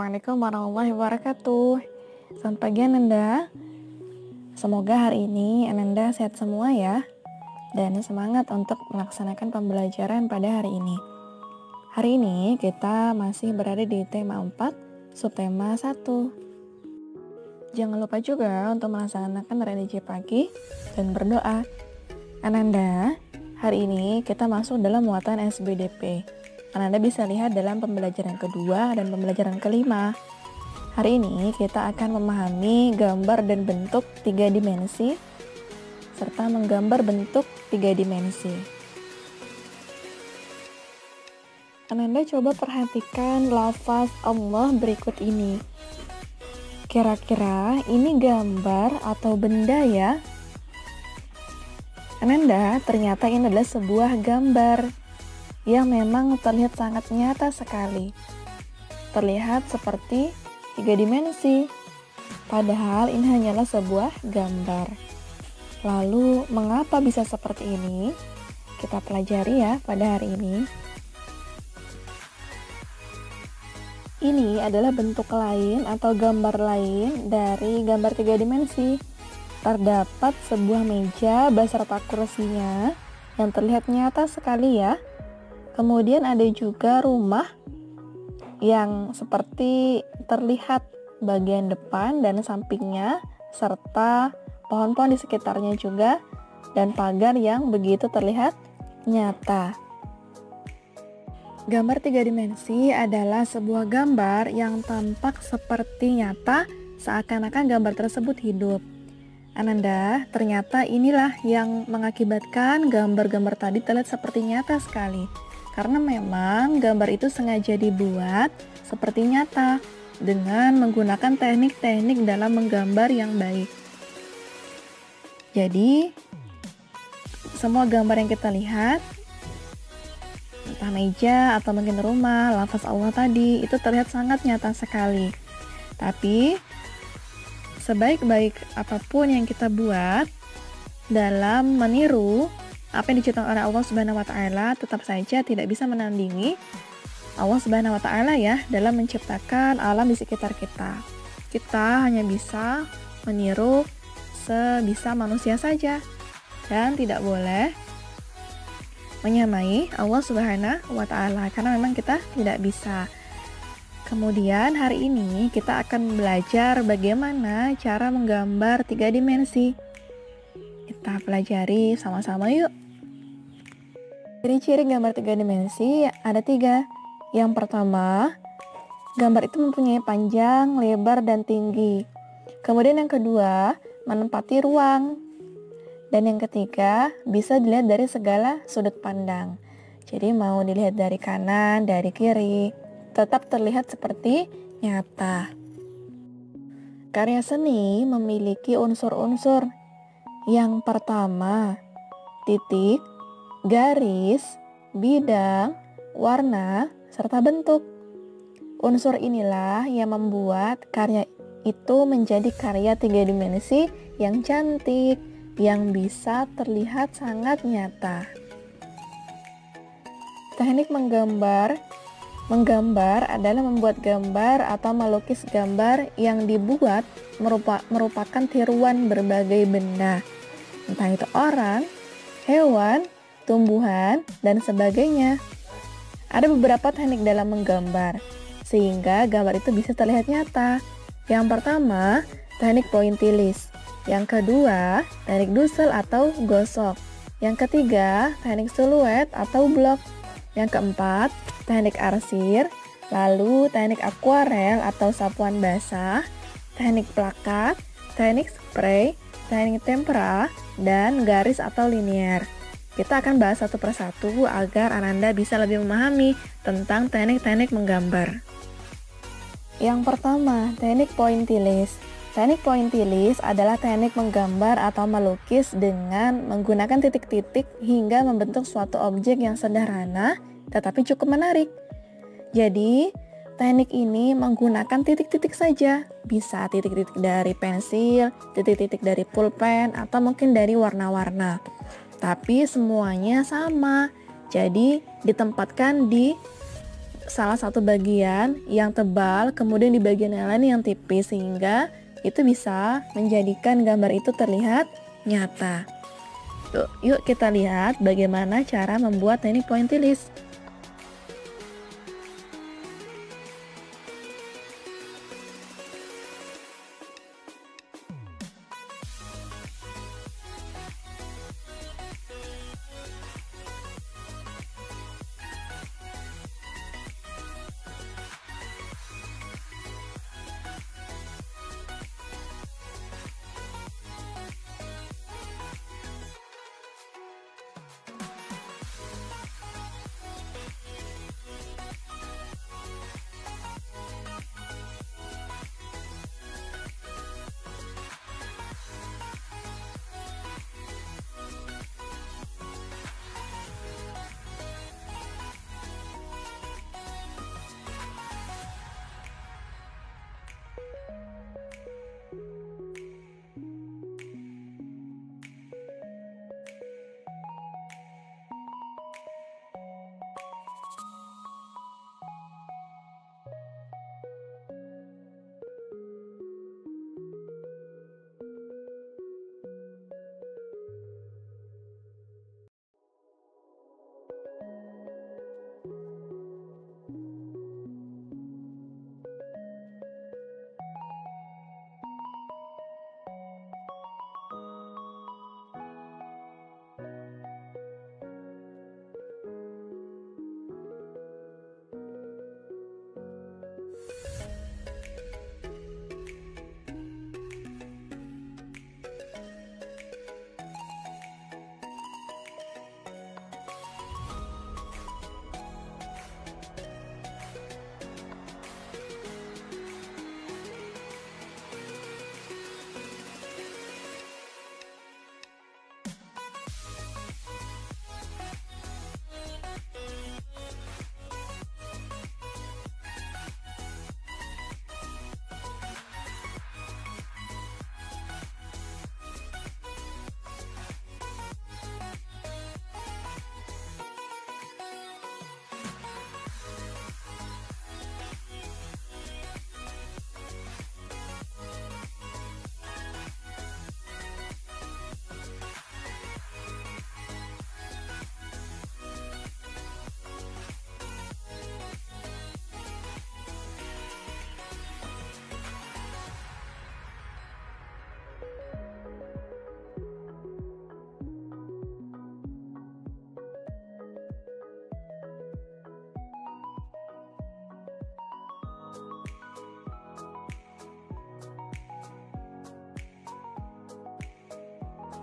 Assalamualaikum warahmatullahi wabarakatuh. Selamat pagi Ananda. Semoga hari ini Ananda sehat semua ya, dan semangat untuk melaksanakan pembelajaran pada hari ini. Hari ini kita masih berada di tema 4, subtema 1. Jangan lupa juga untuk melaksanakan redaksi pagi dan berdoa. Ananda, hari ini kita masuk dalam muatan SBDP. Ananda bisa lihat dalam pembelajaran kedua dan pembelajaran kelima. Hari ini kita akan memahami gambar dan bentuk 3 dimensi serta menggambar bentuk 3 dimensi. Ananda coba perhatikan lafaz Allah berikut ini. Kira-kira ini gambar atau benda ya? Ananda, ternyata ini adalah sebuah gambar yang memang terlihat sangat nyata sekali. Terlihat seperti 3 dimensi, padahal ini hanyalah sebuah gambar. Lalu, mengapa bisa seperti ini? Kita pelajari ya pada hari ini. Ini adalah bentuk lain atau gambar lain dari gambar 3 dimensi. Terdapat sebuah meja beserta kursinya yang terlihat nyata sekali ya. Kemudian ada juga rumah yang seperti terlihat bagian depan dan sampingnya, serta pohon-pohon di sekitarnya juga, dan pagar yang begitu terlihat nyata. Gambar 3 dimensi adalah sebuah gambar yang tampak seperti nyata, seakan-akan gambar tersebut hidup. Ananda, ternyata inilah yang mengakibatkan gambar-gambar tadi terlihat seperti nyata sekali. Karena memang gambar itu sengaja dibuat seperti nyata dengan menggunakan teknik-teknik dalam menggambar yang baik. Jadi, semua gambar yang kita lihat, entah meja atau mungkin rumah, lafaz Allah tadi, itu terlihat sangat nyata sekali. Tapi, sebaik-baik apapun yang kita buat dalam meniru apa yang diciptakan oleh Allah Subhanahu wa taala, tetap saja tidak bisa menandingi Allah Subhanahu wa taala ya dalam menciptakan alam di sekitar kita. Kita hanya bisa meniru sebisa manusia saja dan tidak boleh menyamai Allah Subhanahu wa taala karena memang kita tidak bisa. Kemudian hari ini kita akan belajar bagaimana cara menggambar 3 dimensi. Kita pelajari sama-sama yuk. Ciri-ciri gambar 3 dimensi ada 3. Yang pertama, gambar itu mempunyai panjang, lebar, dan tinggi. Kemudian yang kedua, menempati ruang. Dan yang ketiga, bisa dilihat dari segala sudut pandang. Jadi mau dilihat dari kanan, dari kiri, tetap terlihat seperti nyata. Karya seni memiliki unsur-unsur. Yang pertama, titik, garis, bidang, warna, serta bentuk. Unsur inilah yang membuat karya itu menjadi karya 3 dimensi yang cantik, yang bisa terlihat sangat nyata. Teknik menggambar adalah membuat gambar atau melukis gambar yang dibuat merupakan tiruan berbagai benda, entah itu orang, hewan, tumbuhan, dan sebagainya. Ada beberapa teknik dalam menggambar, sehingga gambar itu bisa terlihat nyata. Yang pertama, teknik pointillis. Yang kedua, teknik dusel atau gosok. Yang ketiga, teknik siluet atau blok. Yang keempat, teknik arsir. Lalu teknik akuarel atau sapuan basah, teknik plakat, teknik spray, teknik tempera, dan garis atau linier. Kita akan bahas satu persatu agar Ananda bisa lebih memahami tentang teknik-teknik menggambar. Yang pertama, teknik pointillis. Teknik pointillis adalah teknik menggambar atau melukis dengan menggunakan titik-titik hingga membentuk suatu objek yang sederhana tetapi cukup menarik. Jadi, teknik ini menggunakan titik-titik saja. Bisa titik-titik dari pensil, titik-titik dari pulpen, atau mungkin dari warna-warna. Tapi semuanya sama. Jadi ditempatkan di salah satu bagian yang tebal, kemudian di bagian yang lain yang tipis, sehingga itu bisa menjadikan gambar itu terlihat nyata. Yuk kita lihat bagaimana cara membuat teknik pointillist.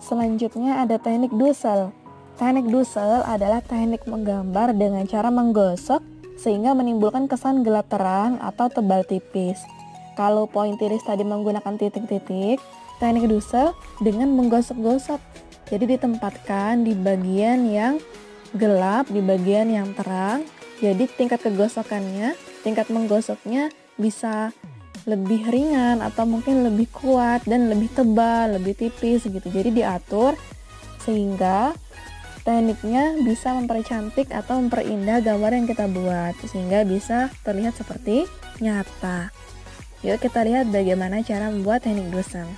Selanjutnya ada teknik Dussel. Teknik Dussel adalah teknik menggambar dengan cara menggosok sehingga menimbulkan kesan gelap terang atau tebal tipis. Kalau pointillist tadi menggunakan titik-titik, teknik Dussel dengan menggosok-gosok. Jadi ditempatkan di bagian yang gelap, di bagian yang terang. Jadi tingkat kegosokannya, tingkat menggosoknya bisa lebih ringan atau mungkin lebih kuat dan lebih tebal, lebih tipis gitu. Jadi diatur sehingga tekniknya bisa mempercantik atau memperindah gambar yang kita buat sehingga bisa terlihat seperti nyata. Yuk kita lihat bagaimana cara membuat teknik Dussel.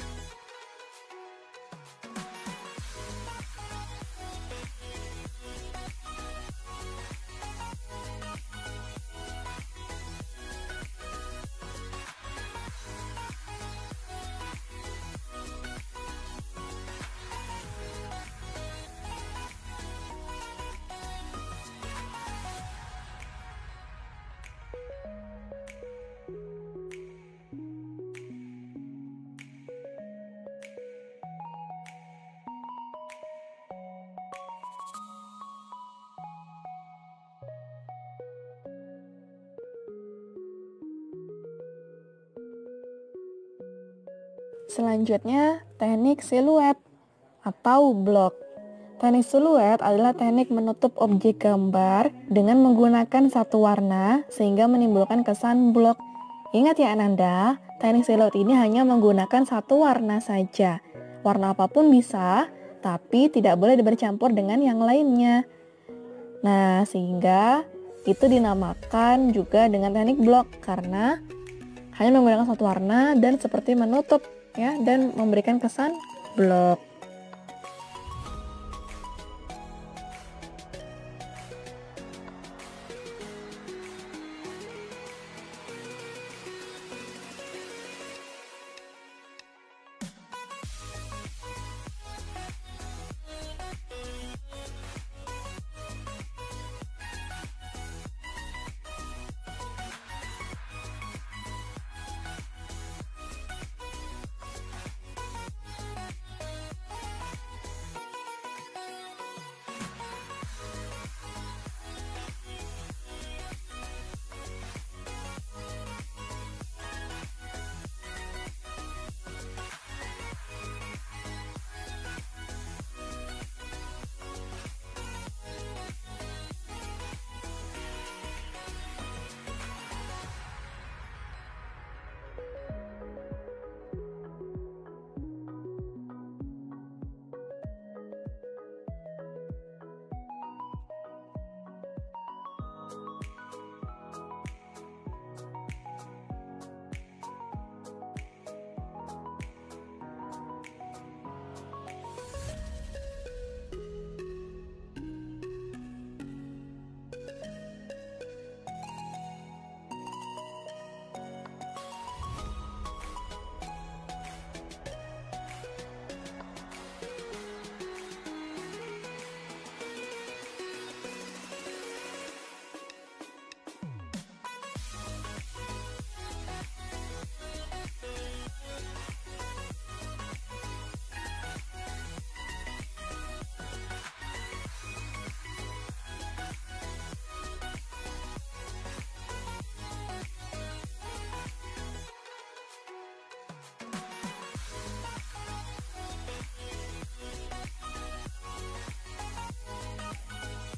Selanjutnya, teknik siluet atau blok. Teknik siluet adalah teknik menutup objek gambar dengan menggunakan satu warna sehingga menimbulkan kesan blok. Ingat ya Ananda, teknik siluet ini hanya menggunakan satu warna saja. Warna apapun bisa, tapi tidak boleh bercampur dengan yang lainnya. Nah, sehingga itu dinamakan juga dengan teknik blok karena hanya menggunakan satu warna dan seperti menutup ya dan memberikan kesan blok.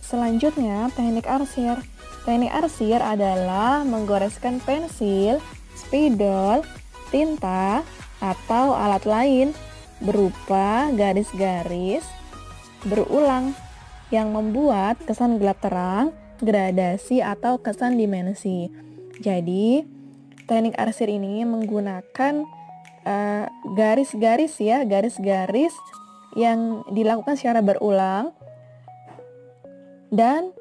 Selanjutnya, teknik arsir. Teknik arsir adalah menggoreskan pensil, spidol, tinta, atau alat lain berupa garis-garis berulang yang membuat kesan gelap terang, gradasi, atau kesan dimensi. Jadi, teknik arsir ini menggunakan garis-garis ya, garis-garis yang dilakukan secara berulang dan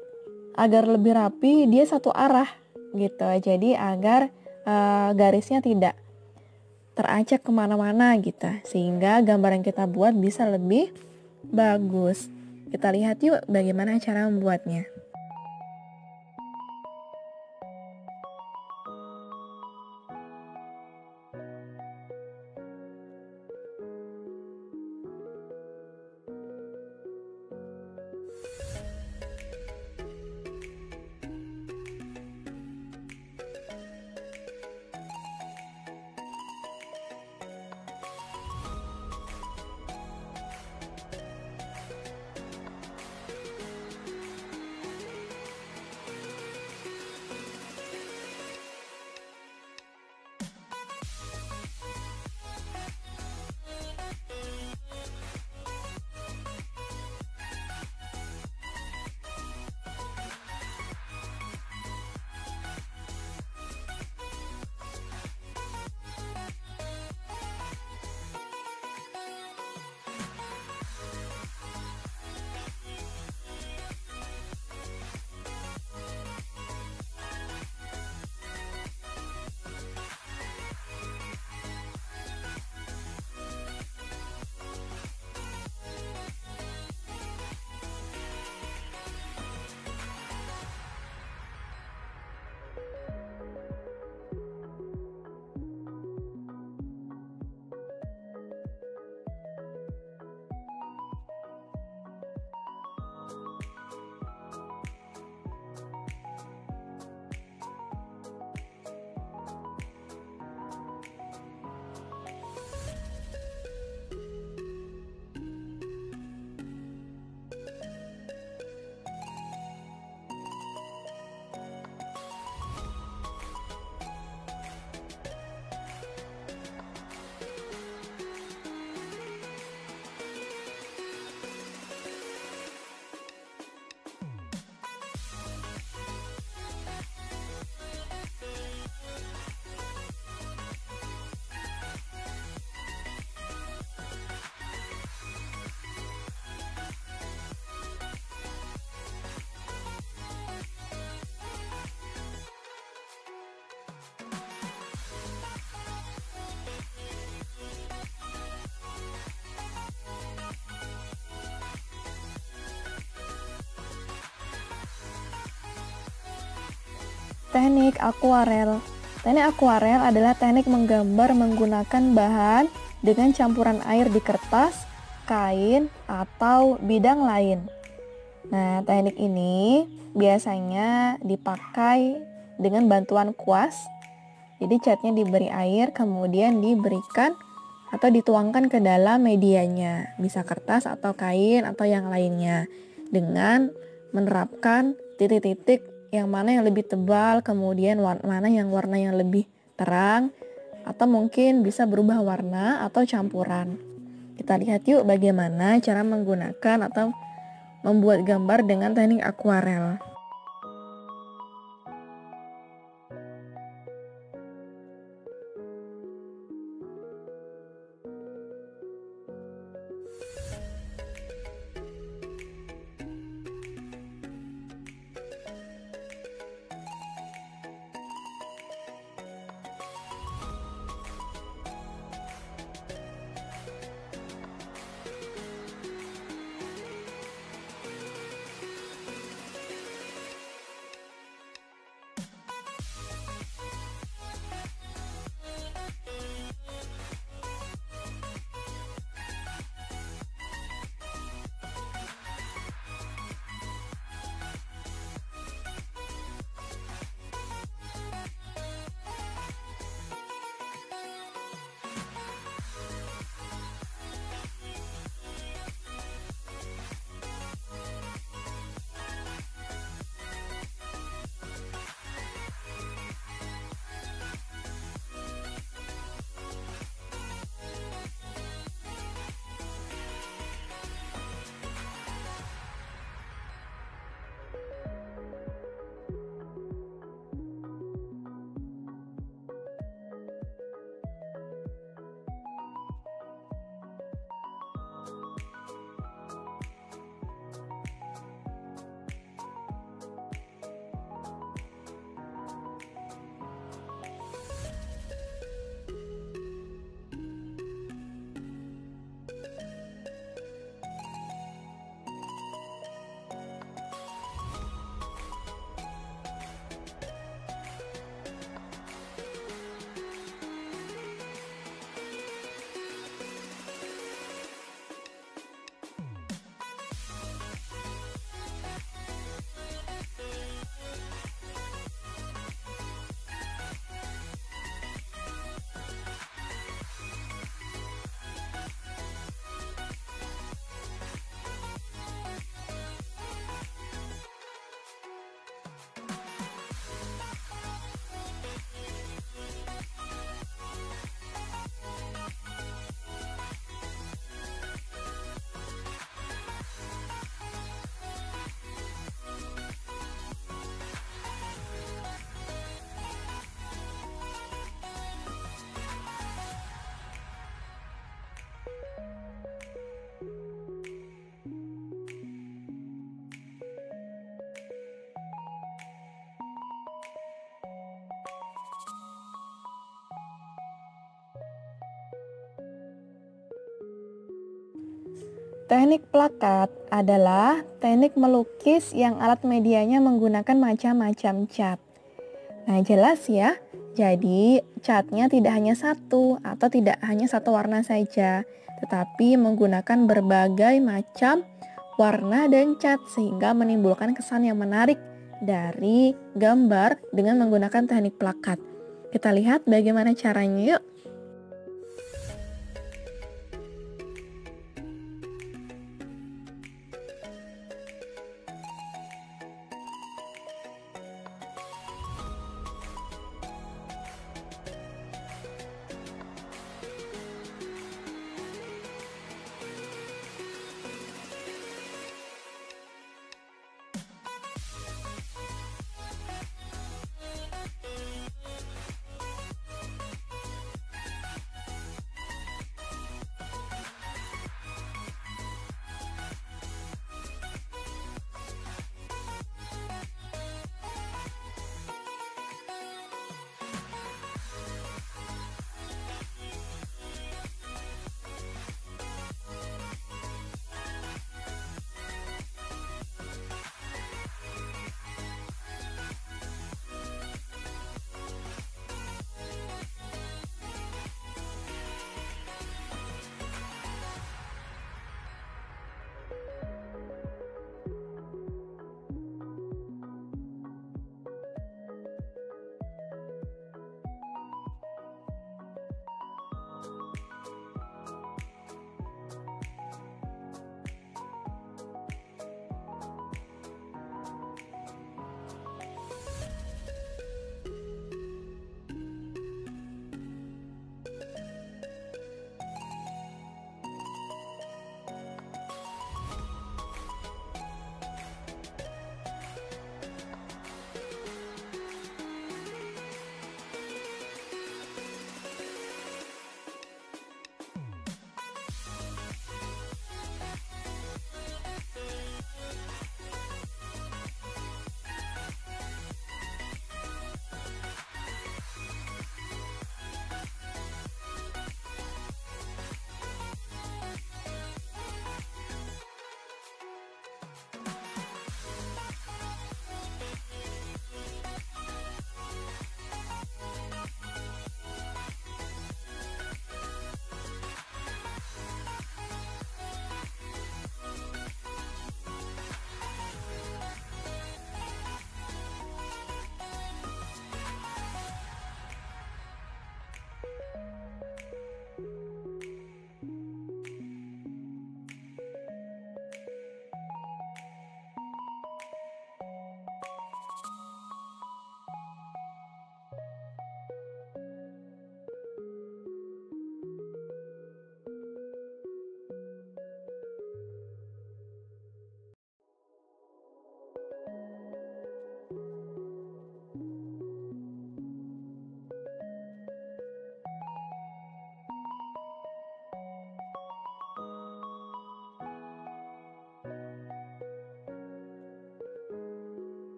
agar lebih rapi dia satu arah gitu. Jadi agar garisnya tidak teracak kemana-mana gitu, sehingga gambar yang kita buat bisa lebih bagus. Kita lihat yuk bagaimana cara membuatnya. Teknik akuarel. Teknik akuarel adalah teknik menggambar menggunakan bahan dengan campuran air di kertas, kain, atau bidang lain. Nah, teknik ini biasanya dipakai dengan bantuan kuas. Jadi catnya diberi air, kemudian diberikan atau dituangkan ke dalam medianya, bisa kertas atau kain atau yang lainnya, dengan menerapkan titik-titik yang mana yang lebih tebal, kemudian warna yang lebih terang, atau mungkin bisa berubah warna atau campuran. Kita lihat yuk bagaimana cara menggunakan atau membuat gambar dengan teknik akuarel. Teknik plakat adalah teknik melukis yang alat medianya menggunakan macam-macam cat. Nah, jelas ya. Jadi, catnya tidak hanya satu atau tidak hanya satu warna saja, tetapi menggunakan berbagai macam warna dan cat sehingga menimbulkan kesan yang menarik dari gambar dengan menggunakan teknik plakat. Kita lihat bagaimana caranya yuk.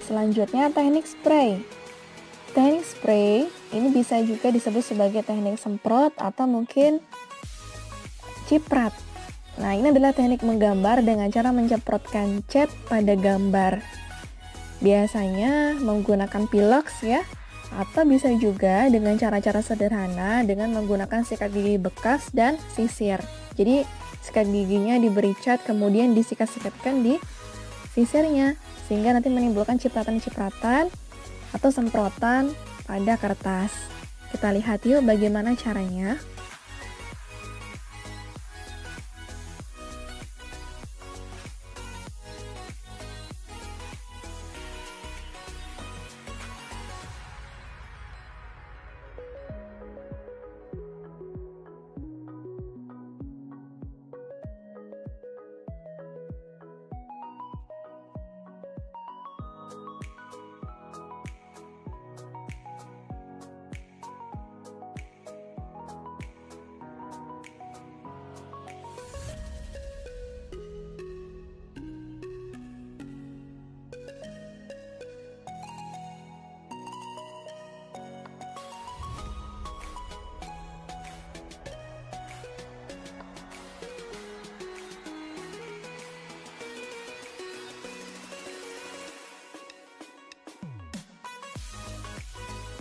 Selanjutnya teknik spray. Teknik spray ini bisa juga disebut sebagai teknik semprot atau mungkin ciprat. Nah, ini adalah teknik menggambar dengan cara menyemprotkan cat pada gambar. Biasanya menggunakan pilox ya, atau bisa juga dengan cara-cara sederhana dengan menggunakan sikat gigi bekas dan sisir. Jadi sikat giginya diberi cat kemudian disikat-sikatkan di sisirnya sehingga nanti menimbulkan cipratan-cipratan atau semprotan pada kertas. Kita lihat yuk bagaimana caranya.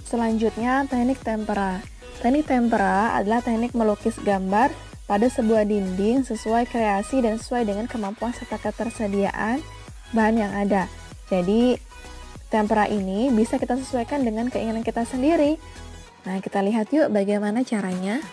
Selanjutnya, teknik tempera. Teknik tempera adalah teknik melukis gambar pada sebuah dinding sesuai kreasi dan sesuai dengan kemampuan serta ketersediaan bahan yang ada. Jadi, tempera ini bisa kita sesuaikan dengan keinginan kita sendiri. Nah, kita lihat yuk bagaimana caranya.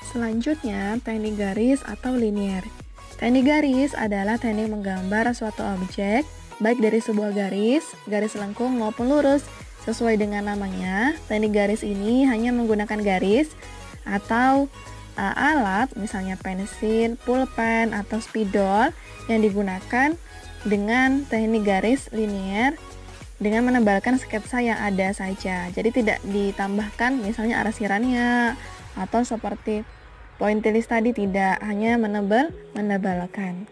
Selanjutnya, teknik garis atau linear. Teknik garis adalah teknik menggambar suatu objek, baik dari sebuah garis, garis lengkung maupun lurus. Sesuai dengan namanya, teknik garis ini hanya menggunakan garis atau alat, misalnya pensil, pulpen, atau spidol yang digunakan dengan teknik garis linear dengan menebalkan sketsa yang ada saja. Jadi tidak ditambahkan misalnya arasirannya atau seperti pointillis tadi, tidak, hanya menebalkan.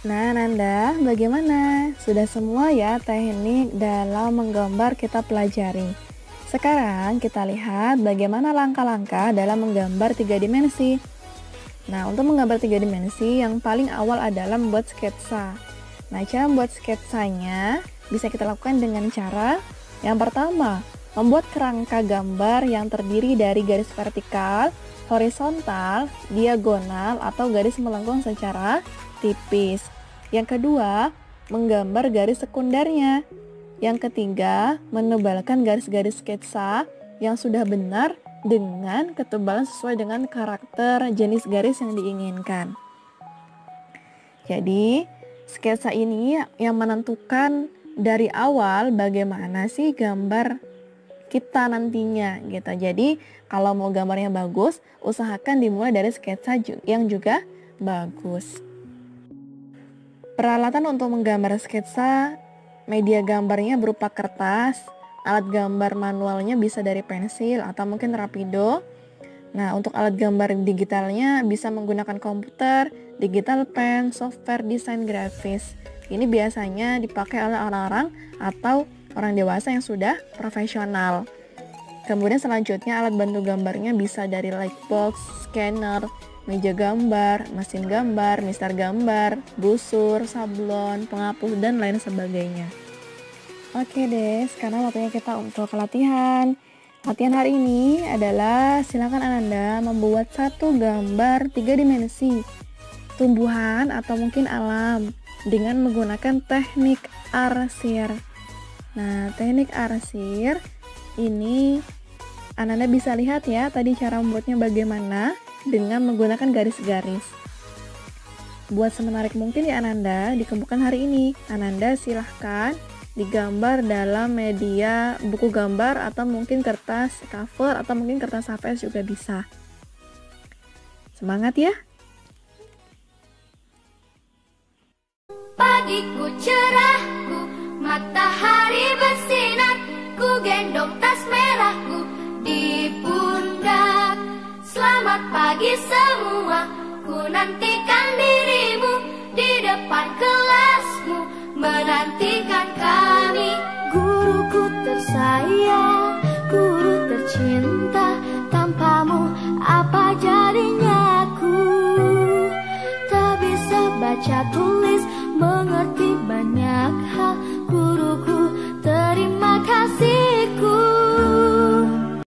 Nah, Nanda, bagaimana? Sudah semua ya teknik dalam menggambar kita pelajari. Sekarang kita lihat bagaimana langkah-langkah dalam menggambar 3 dimensi. Nah, untuk menggambar 3 dimensi, yang paling awal adalah membuat sketsa. Nah, cara membuat sketsanya bisa kita lakukan dengan cara yang pertama, membuat kerangka gambar yang terdiri dari garis vertikal, horizontal, diagonal, atau garis melengkung secara tipis. Yang kedua, menggambar garis sekundernya. Yang ketiga, menebalkan garis-garis sketsa yang sudah benar dengan ketebalan sesuai dengan karakter jenis garis yang diinginkan. Jadi, sketsa ini yang menentukan dari awal bagaimana sih gambar kita nantinya gitu. Jadi, kalau mau gambarnya bagus, usahakan dimulai dari sketsa yang juga bagus. Peralatan untuk menggambar sketsa, media gambarnya berupa kertas, alat gambar manualnya bisa dari pensil atau mungkin rapido. Nah, untuk alat gambar digitalnya bisa menggunakan komputer, digital pen, software desain grafis. Ini biasanya dipakai oleh orang-orang atau orang dewasa yang sudah profesional. Kemudian selanjutnya alat bantu gambarnya bisa dari lightbox, scanner, meja gambar, mesin gambar, mister gambar, busur, sablon, penghapus, dan lain sebagainya. Oke deh, sekarang waktunya kita untuk latihan. Latihan hari ini adalah silakan Ananda membuat satu gambar 3 dimensi, tumbuhan atau mungkin alam, dengan menggunakan teknik arsir. Nah, teknik arsir ini Ananda bisa lihat ya tadi cara membuatnya bagaimana dengan menggunakan garis-garis. Buat semenarik mungkin ya Ananda dikembangkan hari ini. Ananda silahkan digambar dalam media buku gambar atau mungkin kertas cover atau mungkin kertas HVS juga bisa. Semangat ya! Pagiku cerahku, matahari bersinar, ku gendong tas merahku di pundak. Selamat pagi semua, ku nantikan dirimu di depan kelasmu, menantikan kami. Guruku tersayang, guru tercinta, tanpamu apa jadinya aku? Tak bisa baca tulis, mengerti banyak hal,